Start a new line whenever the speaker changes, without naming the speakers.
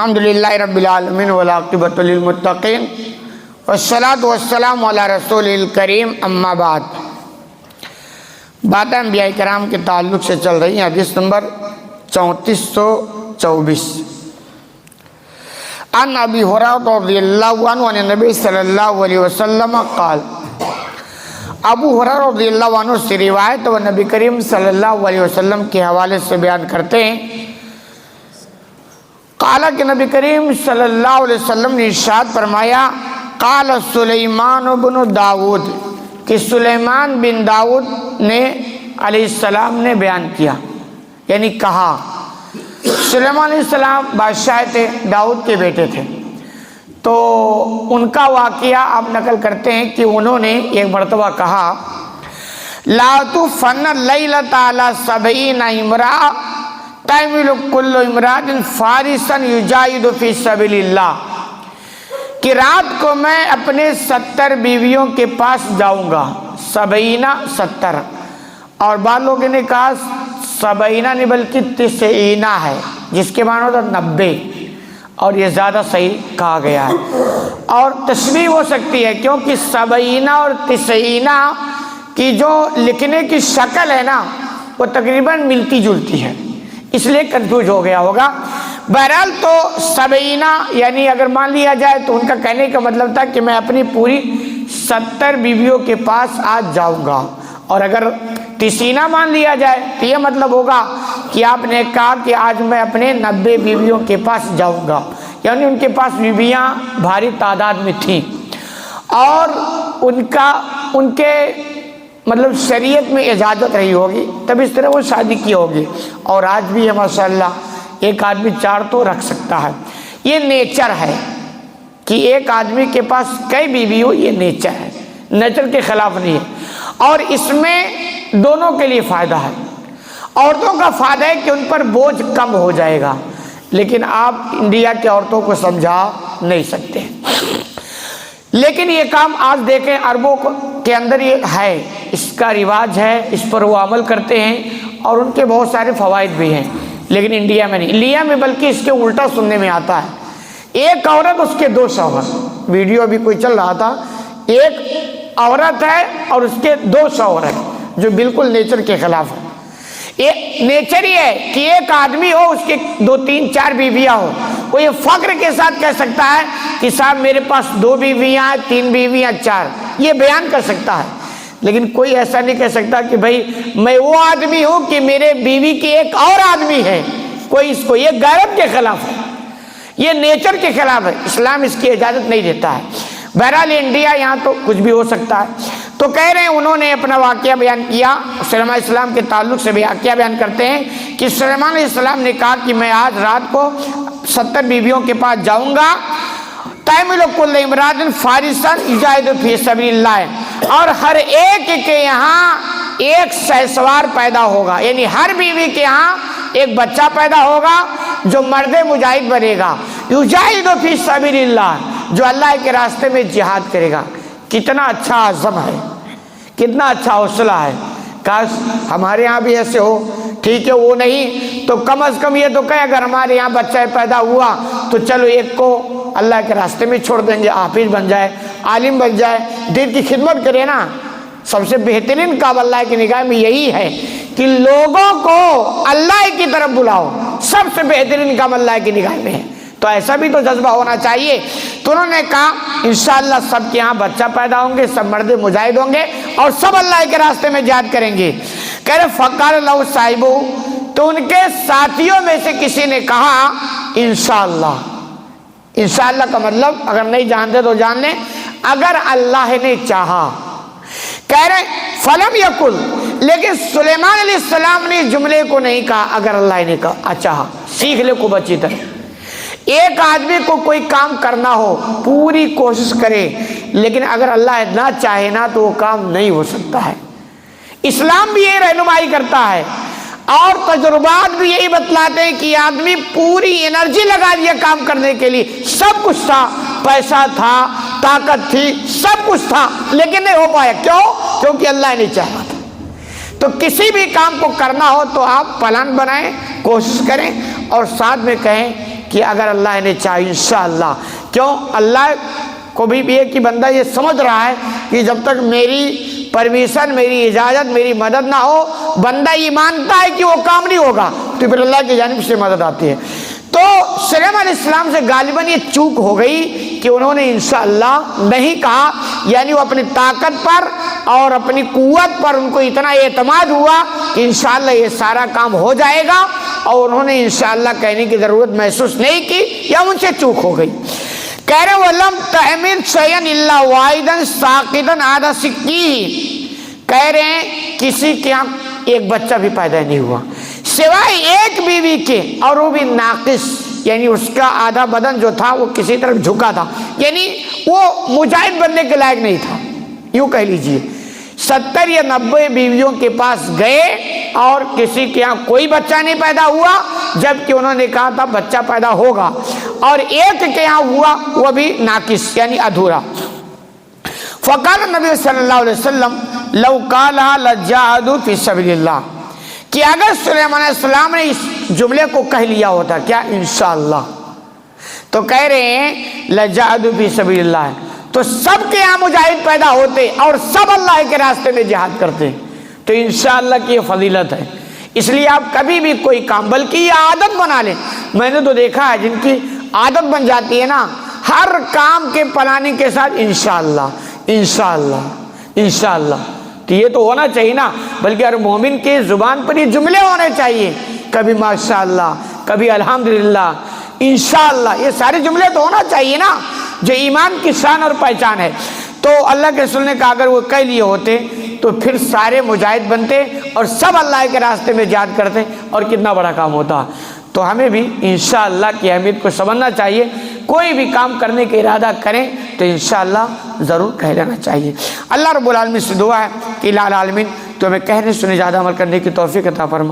الحمدللہ رب العالمین والعاقبۃ للمتقین والصلاۃ والسلام علی رسول الکریم اما بعد۔ باتیں انبیاء کرام کے تعلق سے چل رہی ہیں۔ حدیث نمبر 3424 عن ابی ہریرہ رضی اللہ عنہ عن نبی صلی اللہ علیہ وسلم قال، ابو ہریرہ رضی اللہ عنہ سے روایت و نبی کریم صلی اللہ علیہ وسلم کے حوالے سے بیان کرتے ہیں، قال کہ نبی کریم صلی اللہ علیہ وسلم نے ارشاد فرمایا، قال سلیمان بن داود، کہ سلیمان بن داود نے علیہ السلام نے بیان کیا، یعنی کہا۔ سلیمان علیہ السلام بادشاہ تھے، داؤد کے بیٹے تھے، تو ان کا واقعہ آپ نقل کرتے ہیں کہ انہوں نے ایک مرتبہ کہا، لا تفن اللیلۃ علی 70 امرأۃ تعمل کل امرأۃ فارسا یجاہد فی سبیل اللہ، کہ رات کو میں اپنے 70 بیویوں کے پاس جاؤں گا۔ 70 اور بعض لوگوں نے کہا 70 نہیں بلکہ 90 ہے، جس کے معنی ہوتا 90، اور یہ زیادہ صحیح کہا گیا ہے۔ اور تشبیہ ہو سکتی ہے کیونکہ 70 اور 90 کی جو لکھنے کی شکل ہے نا وہ تقریباً ملتی جلتی ہے، اس لیے کنفیوز ہو گیا ہوگا۔ بہرحال تو 70 یعنی اگر مان لیا جائے تو ان کا کہنے کا مطلب تھا کہ میں اپنی پوری 70 بیویوں کے پاس آج جاؤں گا، اور اگر 90 مان لیا جائے تو یہ مطلب ہوگا کہ آپ نے کہا کہ آج میں اپنے 90 بیویوں کے پاس جاؤں گا، یعنی ان کے پاس بیویاں بھاری تعداد میں تھیں، اور ان کے مطلب شریعت میں اجازت رہی ہوگی، تب اس طرح وہ شادی کی ہوگی۔ اور آج بھی ہے ماشاءاللہ، ایک آدمی 4 تو رکھ سکتا ہے۔ یہ نیچر ہے کہ ایک آدمی کے پاس کئی بیوی ہو، یہ نیچر ہے، نیچر کے خلاف نہیں ہے، اور اس میں دونوں کے لیے فائدہ ہے۔ عورتوں کا فائدہ ہے کہ ان پر بوجھ کم ہو جائے گا، لیکن آپ انڈیا کی عورتوں کو سمجھا نہیں سکتے۔ لیکن یہ کام آج دیکھیں عربوں کے اندر یہ ہے، اس کا رواج ہے، اس پر وہ عمل کرتے ہیں، اور ان کے بہت سارے فوائد بھی ہیں، لیکن انڈیا میں نہیں۔ انڈیا میں بلکہ اس کے الٹا سننے میں آتا ہے، ایک عورت اس کے 2 شوہر۔ ویڈیو ابھی کوئی چل رہا تھا، ایک عورت ہے اور اس کے 2 شوہر ہیں، جو بالکل نیچر کے خلاف ہے۔ یہ نیچر ہی ہے کہ ایک آدمی ہو، اس کے 2 3 4 بیویاں ہو، وہ یہ فخر کے ساتھ کہہ سکتا ہے کہ صاحب میرے پاس 2 بیویاں ہیں، 3 بیویاں، 4، یہ بیان کر سکتا ہے۔ لیکن کوئی ایسا نہیں کہہ سکتا کہ بھائی میں وہ آدمی ہوں کہ میرے بیوی کی ایک اور آدمی ہے، کوئی اس کو، یہ غیرت کے خلاف ہے، یہ نیچر کے خلاف ہے، اسلام اس کی اجازت نہیں دیتا ہے۔ بہرحال انڈیا یہاں تو کچھ بھی ہو سکتا ہے۔ تو کہہ رہے ہیں انہوں نے اپنا واقعہ بیان کیا، سلیمان علیہ السلام کے تعلق سے واقعہ بیان کرتے ہیں کہ سلیمان علیہ السلام نے کہا کہ میں آج رات کو 70 بیویوں کے پاس جاؤں گا، تعمل کل امرأۃ فارسا یجاہد فی سبیل اللہ، اور ہر ایک کے یہاں ایک شہسوار پیدا ہوگا، یعنی ہر بیوی کے یہاں ایک بچہ پیدا ہوگا جو مرد مجاہد بنے گا، یجاہد فی سبیل اللہ، جو اللہ کے راستے میں جہاد کرے گا۔ کتنا اچھا عزم ہے، کتنا اچھا حوصلہ ہے، کاش ہمارے ہاں بھی ایسے ہو۔ ٹھیک ہے وہ نہیں تو کم از کم یہ تو کہیں اگر ہمارے یہاں بچہ پیدا ہوا تو چلو ایک کو اللہ کے راستے میں چھوڑ دیں گے، حافظ بن جائے، عالم بن جائے، دین کی خدمت کرے نا۔ سب سے بہترین کام اللہ کی نگاہ میں یہی ہے کہ لوگوں کو اللہ کی طرف بلاؤ، سب سے بہترین کام اللہ کی نگاہ میں ہے، تو ایسا بھی تو جذبہ ہونا چاہیے۔ تو انہوں نے کہا انشاءاللہ سب کے یہاں بچہ پیدا ہوں گے، سب مرد مجاہد ہوں گے، اور سب اللہ کے راستے میں جہاد کریں گے۔ کہہ رہے فقال لہ صاحبہ، تو ان کے ساتھیوں میں سے کسی نے کہا انشاءاللہ۔ انشاءاللہ کا مطلب اگر نہیں جانتے تو جان لیں، اگر اللہ نے چاہا۔ کہہ رہے فلم یقل، لیکن سلیمان علیہ السلام نے اس جملے کو نہیں کہا اگر اللہ نے کہا چاہا۔ سیکھ لے خوب اچھی طرح، ایک آدمی کو کوئی کام کرنا ہو پوری کوشش کرے، لیکن اگر اللہ نہ چاہے نا تو وہ کام نہیں ہو سکتا ہے۔ اسلام بھی یہ رہنمائی کرتا ہے، اور تجربات بھی یہی بتلاتے ہیں کہ آدمی پوری انرجی لگا دیا کام کرنے کے لیے، سب کچھ تھا، پیسہ تھا، طاقت تھی، سب کچھ تھا، لیکن نہیں ہو پایا۔ کیوں؟ کیونکہ اللہ نے چاہا تھا۔ تو کسی بھی کام کو کرنا ہو تو آپ پلان بنائیں، کوشش کریں، اور ساتھ میں کہیں کہ اگر اللہ نے چاہے انشاءاللہ. کیوں؟ اللہ کو بھی یہ کہ بندہ یہ سمجھ رہا ہے کہ جب تک میری پرمیشن، میری اجازت، میری مدد نہ ہو، بندہ یہ مانتا ہے کہ وہ کام نہیں ہوگا، تو پھر اللہ کی جانب سے مدد آتی ہے. تو سلیمان علیہ السلام سے غالباً یہ چوک ہو گئی کہ انہوں نے انشاءاللہ نہیں کہا، یعنی وہ اپنی طاقت پر اور اپنی قوت پر ان کو اتنا اعتماد ہوا کہ انشاءاللہ یہ سارا کام ہو جائے گا، اور انہوں نے انشاءاللہ کہنے کی ضرورت محسوس نہیں کی، یا ان سے چوک ہو گئی. کہہ رہے وَلَمْ تَحْمِلْ شَيْئًا إِلَّا وَاحِدًا سَاقِطًا عَلَى سِكِّهِ. کہہ رہے ہیں کسی کے یہاں ایک بچہ بھی پیدا نہیں ہوا سوائے ایک بیوی کے، اور وہ بھی ناقص، یعنی اس کا آدھا بدن جو تھا وہ کسی طرف جھکا تھا، یعنی وہ مجاہد بننے کے لائق نہیں تھا. یوں کہہ لیجئے 70 یا 90 بیویوں کے پاس گئے اور کسی کے یہاں کوئی بچہ نہیں پیدا ہوا، جبکہ انہوں نے کہا تھا بچہ پیدا ہوگا، اور ایک کے یہاں ہوا وہ بھی ناقص یعنی ادھورا. فقال نبی صلی اللہ علیہ وسلم لو قالها لجاهدوا فی سبیل اللہ، کہ اگر سلیمان علیہ السلام نے اس جملے کو کہہ لیا ہوتا کیا انشاءاللہ، تو کہہ رہے ہیں لجاهدوا فی سبیل اللہ، تو سب کے یہاں مجاہد پیدا ہوتے اور سب اللہ کے راستے میں جہاد کرتے. تو انشاءاللہ کی یہ فضیلت ہے. اس لیے آپ کبھی بھی کوئی کام، بلکہ یہ عادت بنا لیں. میں نے تو دیکھا ہے جن کی عادت بن جاتی ہے نا، ہر کام کے پلاننگ کے ساتھ انشاءاللہ انشاءاللہ انشاءاللہ. تو یہ تو ہونا چاہیے نا، بلکہ ہر مومن کے زبان پر یہ جملے ہونے چاہیے، کبھی ماشاءاللہ، کبھی الحمدللہ، انشاءاللہ. یہ سارے جملے تو ہونا چاہیے نا، جو ایمان کی شان اور پہچان ہے. تو اللہ کے رسول نے کہا اگر وہ کہہ لیے ہوتے تو پھر سارے مجاہد بنتے اور سب اللہ کے راستے میں جہاد کرتے، اور کتنا بڑا کام ہوتا. تو ہمیں بھی انشاءاللہ کی اہمیت کو سمجھنا چاہیے. کوئی بھی کام کرنے کا ارادہ کریں تو انشاءاللہ ضرور کہہ لینا چاہیے. اللہ رب العالمین سے دعا ہے کہ الہ العالمین تو ہمیں کہنے سنے زیادہ عمل کرنے کی توفیق عطا فرما.